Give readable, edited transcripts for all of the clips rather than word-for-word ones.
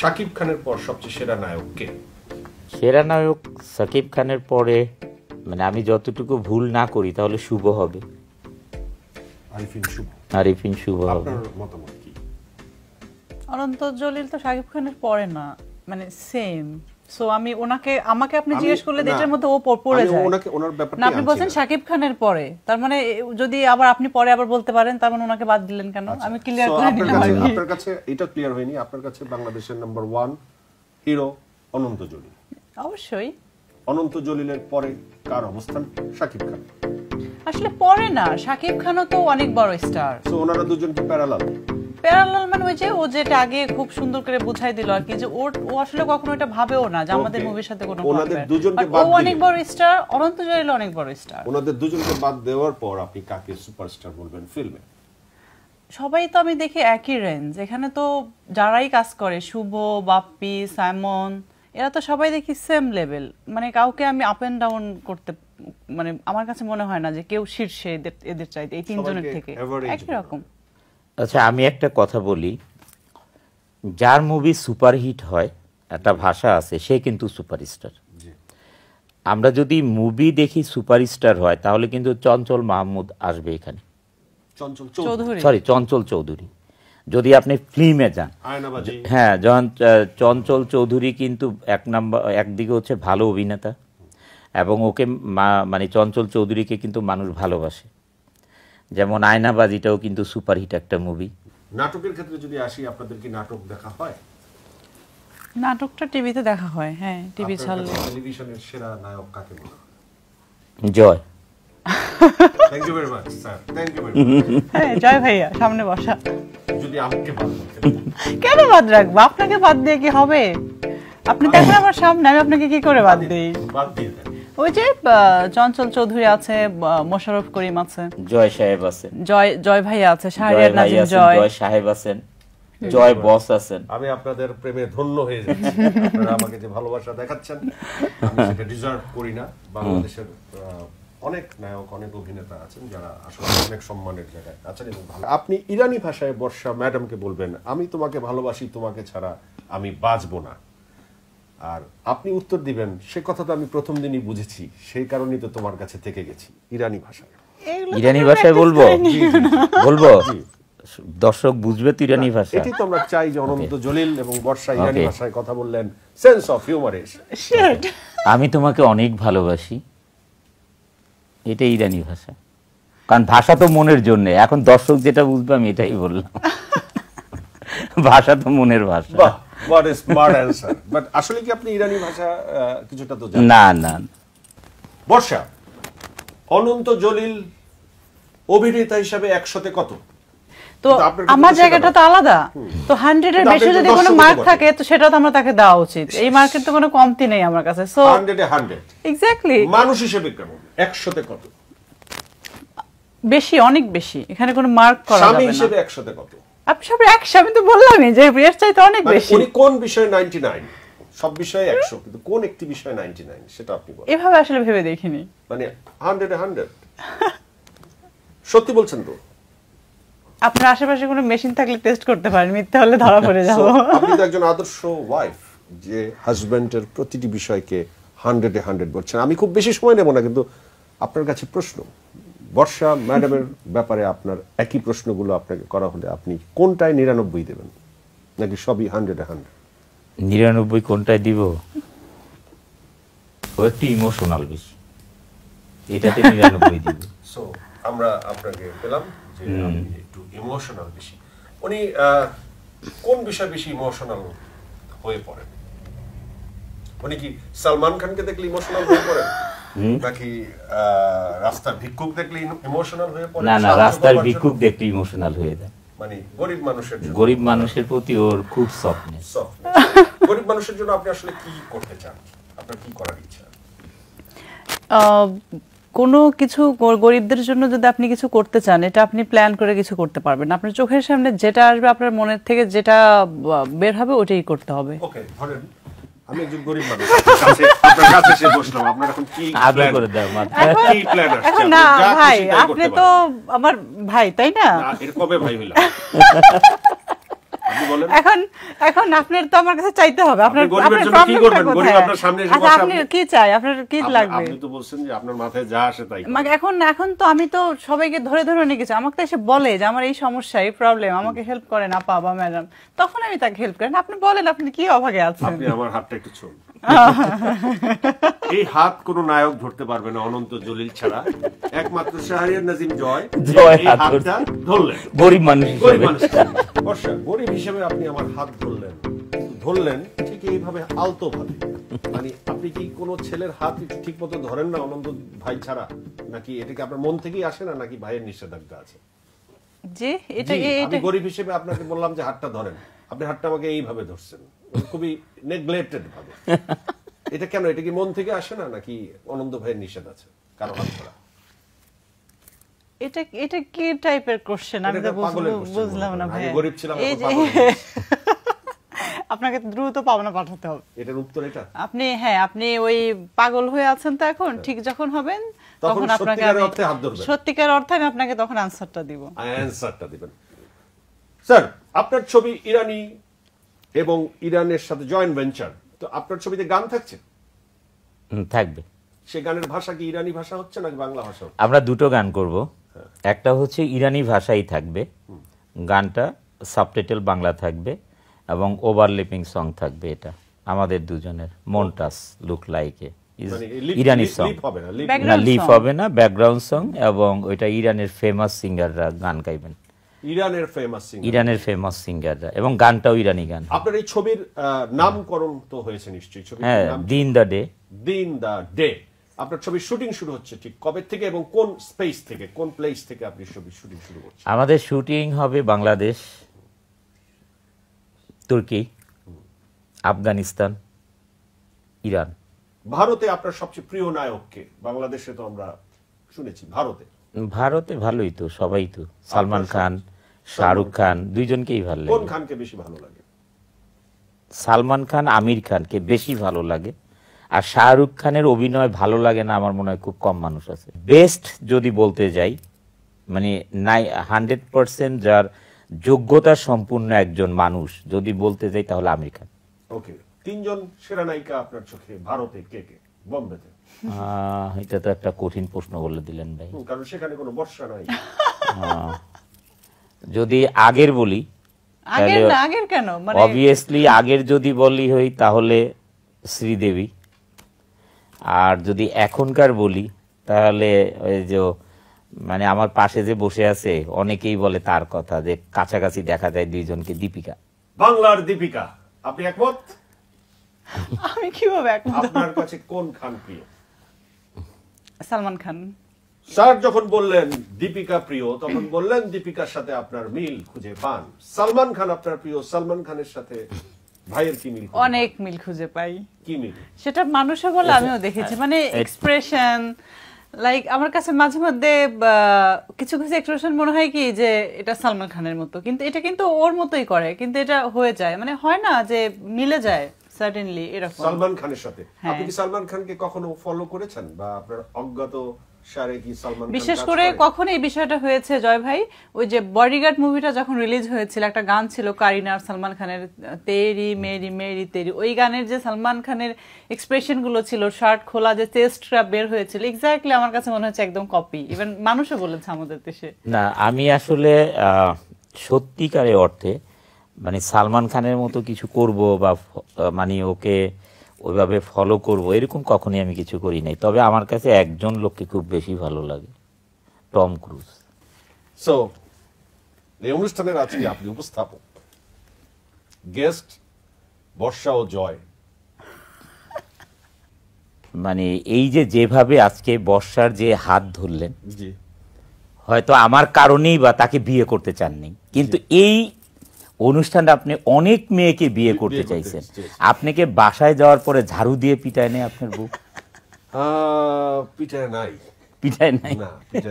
শাকিব খানের পর সবচেয়ে সেরা নায়ক কে? সেরা নায়ক সাকিব খানের পরে মানে আমি যতটুকু ভুল না করি তাহলে শুভ হবে। আরিফিন শুভ হবে। আপনার মতামত কি? অনন্ত জলিল তো শাকিব খানের পরে না, মানে সেম। সো আমি আমাকে আপনি জিজ্ঞেস করলে এটার মধ্যে ও পড়ে যায় না। আপনি বলছেন শাকিব খানের পরে, তার মানে যদি আবার আপনি পরে আবার বলতে পারেন, তার মানে ওনাকে বাদ দিলেন কেন? আমি ক্লিয়ার করে নিলাম। আপনার কাছে এটা ক্লিয়ার হয়নি? আপনার কাছে বাংলাদেশের নাম্বার 1 হিরো অনন্ত জলিল। অবশ্যই অনন্ত জলিলের পরে কার অবস্থান? শাকিব খান। আসলে পরে না, শাকিব খানও তো অনেক বড় স্টার। সো ওনারা দুজন কি প্যারালাল? প্যারালাল মানে ওই যে ও যেটা আগে খুব সুন্দর করে বুঝাই দিল আর কি, যে ও আসলে কখনো এটা ভাবেও না যে আমাদের মুভির সাথে কোনো ওনাদের দুজনকে বাদ ও অনেক বড় স্টার, অনন্ত জলিল অনেক বড় স্টার। ওনাদের দুজনকে বাদ দেওয়ার পর আপনি কাকে সুপারস্টার বলবেন ফিল্মে? সবাই তো আমি দেখি একই রেঞ্জ। এখানে তো যারাই কাজ করে, শুভ, বাপ্পি, সাইমন, এরা তো সবাই দেখি সেম লেভেল। মানে কাউকে আমি আপ এন্ড ডাউন করতে, মানে আমার কাছে মনে হয় না যে কেউ শীর্ষে এদের চাইতে, এই তিনজনের থেকে একই রকম। আচ্ছা আমি একটা কথা বলি, যার মুভি সুপারহিট হয়, একটা ভাষা আছে, সে কিন্তু সুপারস্টার। আমরা যদি মুভি দেখি সুপারস্টার হয়, তাহলে কিন্তু চঞ্চল মাহমুদ আসবে এখানে, চঞ্চল চৌধুরী। যদি আপনি ফিল্মে যান, হ্যাঁ, যখন চঞ্চল চৌধুরী কিন্তু একদিকে হচ্ছে ভালো অভিনেতা, এবং ওকে মানে চঞ্চল চৌধুরীকে কিন্তু মানুষ ভালোবাসে। যেমন আয়নাবাজিটাও কিন্তু সুপারহিট একটা মুভি। নাটকের ক্ষেত্রে যদি আসি, আপনাদের কি নাটক দেখা হয়? নাটকটা টিভিতে দেখা হয়, হ্যাঁ, টিভি চাললে। টেলিভিশনের সেরা নায়ক কাকে বলা হয়? Joy. Thank you very much sir, thank you very much. হ্যাঁ, জয় ভাইয়া সামনে বসা। যদি আমাকে বাদ করতে, কেন বাদ রাখবো? আপনাকে বাদ দিয়ে কি হবে? আপনি দেখেন আমার সামনে, আমি আপনাকে কি করে বাদ দেই? বাদ দিয়ে দেন। ওই যে চঞ্চল চৌধুরী আছে, মোশাররফ করিম আছে, জয় সাহেব আছেন, জয় ভাইয়া আছে, শাহরিয়ার নাজিম জয় সাহেব আছেন, জয় বস আছেন। আমি আপনাদের প্রেমে ধন্য হয়ে যাচ্ছি। আপনারা আমাকে যে ভালোবাসা দেখাচ্ছেন, আমি সেটা ডিজার্ভ করি না। বাংলাদেশের অনেক নায়ক, অনেক অভিনেতা আছেন যারা আসলে অনেক সম্মানের জায়গায় আছেন এবং ভালো। আপনি ইরানি ভাষায় বর্ষা ম্যাডামকে বলবেন, আমি তোমাকে ভালোবাসি, তোমাকে ছাড়া আমি বাঁচবো না। আর আপনি উত্তর দিবেন, সে কথা তো আমি প্রথম দিনই বুঝেছি, সেই কারণেই তো তোমার কাছে থেকে গেছি। ইরানি ভাষায়। ইরানি ভাষায় বলবো? বলবো, দর্শক বুঝবে তো ইরানি ভাষা। এটি তো আমরা চাই যে অনন্ত জলিল এবং বর্ষা ইরানি ভাষায় কথা বললেন, সেন্স অফ হিউমার এসে। আমি তোমাকে অনেক ভালোবাসি, এটা ইরানি ভাষা। কারণ ভাষা তো মনের জন্য, এখন দর্শক যেটা বুঝবে আমি এটাই বললাম। ভাষা তো মনের ভাষা। What a smart answer. But আসলে কি আপনি ইরানি ভাষা কিছুটা তো জানেন? না না। বর্ষা, অনন্ত জলিল অভিনেতা হিসেবে 100তে কত? তো আমার জায়গাটা তো আলাদা। তো 100 এর বেশি যদি কোনো মার্ক থাকে, তো সেটা তো আমরা তাকে দেওয়া উচিত। এই মার্কের তো কোনো কমতি নেই আমার কাছে। সো 100 এ 100 এক্স্যাক্টলি। মানুষ হিসেবে কেমন? 100তে কত? বেশি, অনেক বেশি। এখানে কোনো মার্ক করা যাবে না। স্বামী হিসেবে 100তে কত? আপনি সব 100, আমি তো বললামই যে এর চাইতে অনেক বেশি। উনি কোন বিষয়ে 99? সব বিষয়ে 100, কিন্তু কোন একটি বিষয়ে 99 সেটা আপনি বলেন। এভাবে আসলে ভেবে দেখিনি। মানে 100 এ 100 সত্যি বলছেন তো? আপনার আশেপাশে কোনো মেশিন থাকলে টেস্ট করতে পারেন, মিথ্যা হলে ধরা পড়ে যাব। আপনি তো একজন আদর্শ ওয়াইফ, যে হাজবেন্ডের প্রতিটি বিষয়কে 100 এ 100 বলছেন। আমি খুব বেশি সময় নেব না, কিন্তু আপনার কাছে প্রশ্ন, বর্ষা ম্যাডামের ব্যাপারে আপনার একই প্রশ্নগুলো আপনাকে করা হলে আপনি কোনটায় 99 দেবেন, নাকি সবই 100 এ 100? 99 কোনটায় দিব? ও একটু ইমোশনাল বেশি, এটাতে 99 দিব। সো আমরা আপনাকে পেলাম যে আপনি একটু ইমোশনাল বেশি। উনি কোন বিষয় বেশি ইমোশনাল হয়ে পড়েন? উনি কি সালমান খানকে দেখলে ইমোশনাল হয়ে পড়েন, নাকি রাস্তার ভিক্ষুক দেখলে ইমোশনাল হয়ে পড়েন? না না, রাস্তার ভিক্ষুক দেখলে ইমোশনাল হয়ে যায়। মানে গরিব মানুষের প্রতি ওর খুব সফটনেস। গরিব মানুষের জন্য আপনি আসলে কি করতে চান? আপনার কি করার ইচ্ছা? কোনো কিছু গরিবদের জন্য যদি আপনি কিছু করতে চান, এটা আপনি প্ল্যান করে কিছু করতে পারবেন। আপনার চোখের সামনে যেটা আসবে, আপনার মনের থেকে যেটা বের হবে, ওটাই করতে হবে। ওকে, ধরেন আমি একজন গরিব মানুষ, আপনার কাছে এসে বসলাম, আপনার এখন কি প্ল্যান করে দাও? কি প্ল্যান আছে? না ভাই, আপনি তো আমার ভাই, তাই না? না, এর কবে ভাই হইলা? আপনি বলেন বলেন। এখন আপনার তো আমার কাছে চাইতে হবে, আপনার গরিবের জন্য কি করবেন? গরিব আপনার সামনে এসে বসে, আপনি কি চাই, আপনার কি লাগবে? আপনি তো বলছেন যে আপনার মাথায় যা আসে তাই। এখন তো আমি তো সবাইকে ধরে ধরে নিয়ে গেছি, আমাকে তো এসে বলে যে আমার এই সমস্যা, এই প্রবলেম, আমাকে হেল্প করেন আপা বা ম্যাডাম, তখন আমি তাকে হেল্প করেন। আপনি বলেন আপনি কি অভাগে আছেন। আপনি আমার হাতটা একটু ছোন। এই হাত কোন নায়ক ধরতে পারবে না অনন্ত জলিল ছাড়া, একমাত্র শাহরিয়ার নাজিম জয় এই হাতটা ধরলেন। গরিব মানুষ, গরিব হিসেবে আপনি আমার হাত ধরলেন ঠিক এইভাবে আলতো ভাবে। মানে আপনি কি কোন ছেলের হাত ঠিক মতো ধরেন না অনন্ত ভাই ছাড়া, নাকি এটা কি আপনার মন থেকেই আসে না, নাকি ভাইয়ের নিষেধাজ্ঞা আছে? জি, এটা আমি গরিব হিসেবে আপনাকে বললাম যে হাতটা ধরেন, আপনি হাতটা আমাকে এইভাবে ধরছেন, খুবই নেগলেক্টেড ভাবে। এটা কেন? এটা কি মন থেকে আসে না, নাকি অনন্ত ভাইয়ের নিষেধ আছে কারো হাত ধরা? এটা কি টাইপের কোশ্চেন? আমি তো বুঝলাম না ভাই। গরিব ছিলাম, আপনাকে দ্রুত পাওনা পাঠাতে হবে। এটার উত্তর এটা। আপনি ওই পাগল হয়ে আছেন তো এখন, ঠিক যখন হবেন তখন আপনাকে সত্যিকার অর্থে আমি আপনাকে তখন আনসারটা দিব। আনসারটা দিবেন। স্যার, আপনার ছবি ইরানি এবং ইরানের সাথে জয়েন্ট ভেঞ্চার, তো আপনার ছবিতে গান থাকছে? থাকবে। সে গানের ভাষা কি ইরানি ভাষা হচ্ছে নাকি বাংলা ভাষা? আমরা দুটো গান করব, একটা হচ্ছে ইরানি ভাষাই থাকবে, গানটা সাবটাইটেল বাংলা থাকবে এবং ওভারল্যাপিং সং থাকবে। এটা আমাদের দুজনের মন্টাস লুক লাইকে ইরানি সং, না লিপ হবে না, ব্যাকগ্রাউন্ড সং, এবং ওইটা ইরানের ফেমাস সিঙ্গাররা গান গাইবেন, ইরানের ফেমাস সিঙ্গাররা, এবং গানটাও ইরানি গান। আপনার এই ছবির নামকরণ তো হয়েছে নিশ্চয়ই? ছবির নাম দিন দা ডে। দিন দা ডে। আপনার ছবির শুটিং শুরু হচ্ছে ঠিক কবে থেকে এবং কোন স্পেস থেকে, কোন প্লেস থেকে আপনি ছবির শুটিং শুরু করছেন? আমাদের শুটিং হবে বাংলাদেশ, তুর্কি, আফগানিস্তান, ইরান। ভারতে আপনার সবচেয়ে প্রিয় নায়ক কে? বাংলাদেশে তো আমরা শুনেছি, ভারতে ভালোই তো, সবাই তো, সালমান খান, শাহরুখ খান, দুইজনকেই ভালো লাগে। কোন খানকে বেশি ভালো লাগে? সালমান খান, আমির খানকে বেশি ভালো লাগে। আর শাহরুখ খানের অভিনয় ভালো লাগে না আমার মনে হয় খুব কম মানুষ আছে। বেস্ট যদি বলতে যাই, মানে 100% যার যোগ্যতা সম্পূর্ণ একজন মানুষ যদি বলতে যাই তাহলে আমির খান। ওকে, তিনজন সেরা নায়িকা আপনার চোখে ভারতে কে কে? বোম্বেতে? এটা তো একটা কঠিন প্রশ্ন বলে দিলেন ভাই, কারণ সেখানে কোনো বর্ষা নাই। যদি আগের বলি, আগের কেন, মানে অবভিয়াসলি আগের যদি বলি হই তাহলে শ্রীদেবী। আর যদি এখনকার বলি তাহলে ওই যে মানে আমার পাশে যে বসে আছে অনেকেই বলে তার কথা, যে কাছাকাছি দেখা যায় দুইজনকে, দীপিকা। বাংলার দীপিকা, আপনি একমত? আমি কিভাবে একমত? আপনার কাছে কোন খান প্রিয়? সালমান খান। স্যার যখন বললেন দীপিকা প্রিয়, তখন বললেন দীপিকার সাথে আপনার মিল খুঁজে পান। সালমান খান আপনার প্রিয়, সালমান খানের সাথে ভাইয়ের কি মিল? অনেক মিল খুঁজে পাই। কি মিল? সেটা মানুষে বলে আমিও দেখেছি, মানে এক্সপ্রেশন, লাইক আমার কাছে মাঝে মধ্যে কিছু কিছু এক্সপ্রেশন মনে হয় কি যে এটা সালমান খানের মতো, কিন্তু এটা কিন্তু ওর মতোই করে, কিন্তু এটা হয়ে যায়, মানে হয় না যে মিলে যায় সার্টেনলি এরকম। সালমান খানের সাথে আপনি কি সালমান খানকে কখনো ফলো করেছেন, বা আপনার অজ্ঞাত সারে কি সালমান খান? বিশেষ করে কখন এই বিষয়টা হয়েছে জয় ভাই, ওই যে বডিগার্ড মুভিটা যখন রিলিজ হয়েছিল, একটা গান ছিল কারিনা আর সালমান খানের, তেরি মেরি মেরি তেরি, ওই গানের যে সালমান খানের এক্সপ্রেশন গুলো ছিল, শার্ট খোলা যে চেস্টটা বের হয়েছিল, এক্স্যাক্টলি আমার কাছে মনে হচ্ছে একদম কপি। ইভেন মানুষও বলেছে আমাদের দেশে। না, আমি আসলে সত্যিকারে অর্থে মানে সালমান খানের মতো কিছু করব বা মানে ওকে ওইভাবে ফলো করব এরকম কখনোই আমি কিছু করি নাই। তবে আমার কাছে একজন লোককে খুব বেশি ভালো লাগে, টম ক্রুজ। সো এই অনুষ্ঠানের আজকে আপনি উপস্থাপক, গেস্ট বর্ষা ও জয়। মানে এই যে যেভাবে আজকে বর্ষার যে হাত ধরলেন, হয়তো আমার কারণেই বা তাকে বিয়ে করতে চাননি, কিন্তু এই অনুষ্ঠানটা আপনি অনেক মেয়েকে বিয়ে করতে চাইছেন। আপনাকে বাসায় যাওয়ার পরে ঝাড়ু দিয়ে পিটায় নেই আপনার বউ? পিটায় নাই, পিটায় নাই।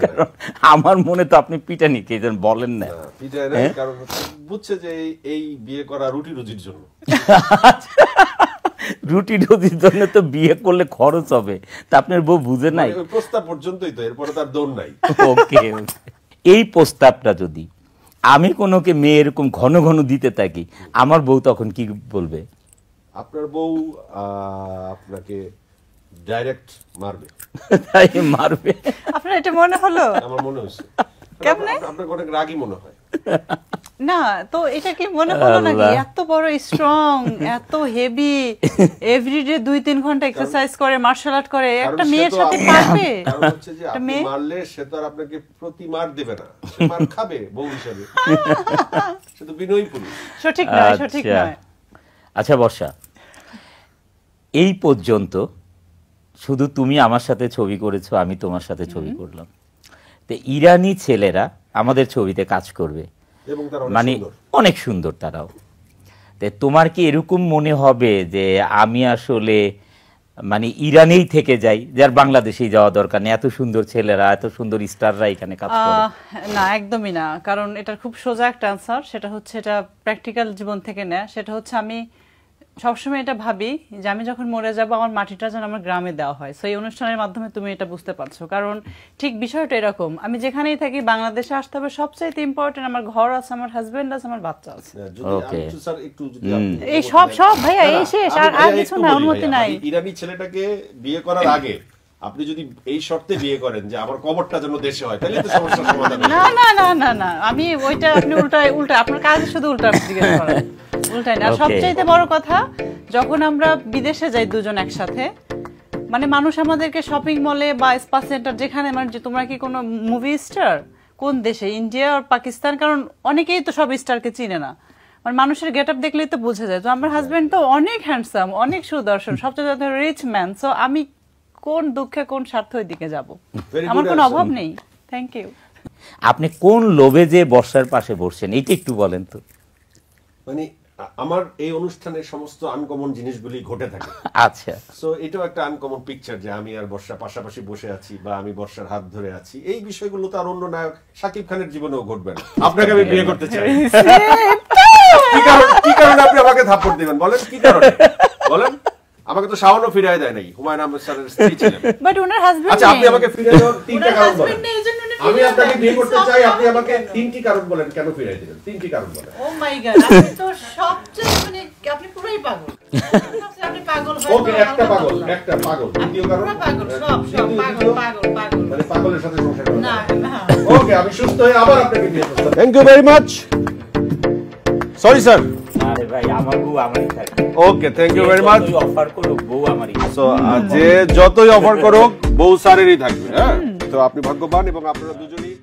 কারণ আমার মনে তো আপনি পিটানি কে যেন বলেন না। পিটায় নাই কারণ বুঝছে যে এই বিয়ে করা রুটি রুজির জন্য। রুটি রুজির জন্য তো বিয়ে করলে খরচ হবে, তা আপনার বউ বুঝে নাই? প্রস্তাব পর্যন্তই তো, এরপরে তার দৌড় নাই। ওকে, এই প্রস্তাবটা যদি আমি কোনোকে মেয়ে এরকম ঘন ঘন দিতে থাকি, আমার বউ তখন কি বলবে? আপনার বউ আপনাকে ডাইরেক্ট মারবে। তাই মারবে? আপনার এটা মনে হলো? আমার মনে হচ্ছে কেমনে? আপনার অনেক রাগী মনে হয়। না তো এটা কি মনে হলো নাকি? এত বড় স্ট্রং, এত হেভি, এভরিডে 2-3 ঘন্টা এক্সারসাইজ করে, মার্শাল আর্ট করে, একটা মেয়ের সাথে পারবে? কারণ হচ্ছে যে আপনি মারলে সে তো আর আপনাকে প্রতি মার দেবে না, সে মার খাবে বউ হিসেবে। সে তো বিনয়ী পুরুষ। সঠিক নয়, সঠিক নয়। আচ্ছা বর্ষা, এই পর্যন্ত শুধু তুমি আমার সাথে ছবি করেছো, আমি তোমার সাথে ছবি করলাম, তো ইরানি ছেলেরা আমাদের ছবিতে কাজ করবে, মানে অনেক সুন্দর তারাও। তো তোমার কি এরকম মনে হবে যে আমি আসলে মানে ইরানেই থেকে যাই, যার বাংলাদেশেই যাওয়া দরকার নেই, এত সুন্দর ছেলেরা, এত সুন্দর স্টাররা এখানে কাজ করে? না, একদমই না। কারণ এটার খুব সোজা একটা আনসার, সেটা হচ্ছে এটা প্র্যাকটিক্যাল জীবন থেকে নেয়া। সেটা হচ্ছে আমি সবসময় এটা ভাবি যে আমি যখন মরে যাব আমার মাটিটা যেন আমার গ্রামে দেওয়া হয়। সো এই অনুষ্ঠানের মাধ্যমে তুমি এটা বুঝতে পারছো। কারণ ঠিক বিষয়টা এরকম, আমি যেখানেই থাকি বাংলাদেশে আসতে হবে, সবচেয়ে ইম্পর্টেন্ট আমার ঘর আছে, আমার হাজবেন্ড আছে, আমার বাচ্চা আছে। এই সব ভাইয়া এই শেষ, আর কিছু না, অনুমতি নাই। ইরানি ছেলেটাকে বিয়ে করার আগে আপনি যদি এই শর্তে বিয়ে করেন যে আমার কবরটা যেন দেশে হয়, তাহলে তো সমস্যার সমাধান। না না না না না, আমি ওইটা আপনি উল্টা আপনার কাজ শুধু উল্টা জিজ্ঞেস করেন, উল্টাই না। সবচেয়ে বড় কথা, যখন আমরা বিদেশে যাই দুজন একসাথে, মানে মানুষ আমাদেরকে শপিং মলে বা স্পা সেন্টার যেখানে, মানে তোমরা কি কোনো মুভি স্টার, কোন দেশে, ইন্ডিয়া আর পাকিস্তান, কারণ অনেকেই তো সব স্টারকে চিনে না, মানে মানুষের গেট আপ দেখলেই তো বোঝা যায়। তো আমার হাজবেন্ড তো অনেক হ্যান্ডসাম, অনেক সুদর্শন, সবচেয়ে রিচ ম্যান। সো আমি কোন দুঃখে কোন স্বার্থের দিকে যাব? আমার কোনো অভাব নেই। Thank you. আপনি কোন লোভে যে বর্ষার পাশে বসছেন এটা একটু বলেন তো। মানে আমার এই অনুষ্ঠানের সমস্ত আনকমন জিনিসগুলি ঘটে থাকে। আচ্ছা, সো এটাও একটা আনকমন পিকচার যে আমি আর বর্ষা পাশাপাশি বসে আছি, বা আমি বর্ষার হাত ধরে আছি। এই বিষয়গুলো তো আর অন্য নায়ক শাকিব খানের জীবনেও ঘটবে না। আপনাকে আমি বিয়ে করতে চাই। কি কারণে আপনি আমাকে থাপ্পড় দিবেন বলেন? কি কারণে বলেন? আমাকে তো শাওনও ফিরিয়ে দেয় নাই, হুমায়ুন আহমেদ স্যারের স্ত্রী ছিলেন। But owner husband. আচ্ছা, আপনি আমাকে ফিরিয়ে দেওয়ার 3টা কারণ বলেন। আমি আপনাকে বিয়ে করতে চাই, আপনি আমাকে 3টি কারণ বলেন কেন ফিরিয়ে দিবেন। 3টি কারণ বলেন। ও মাই গড, আপনি তো সবচেয়ে মানে আপনি পুরোই পাগল। আপনি পাগল হয়। ওকে, একটা পাগল। দ্বিতীয় কারণ পাগল, সব পাগল। মানে পাগলের সাথে সংসার করা না। ওকে, আমি সুস্থ হয়ে আবার আপনাকে বিয়ে করতে। Thank you very much. Sorry sir. আরে ভাই, আমার বউ আমারই থাকে। Okay, thank you very much. Offer করুক বউ আমারই। সো যে যতই অফার করুক বউ স্যারেরই থাকবে। হ্যাঁ, তো আপনি ভাগ্যবান এবং আপনারা দুজনেই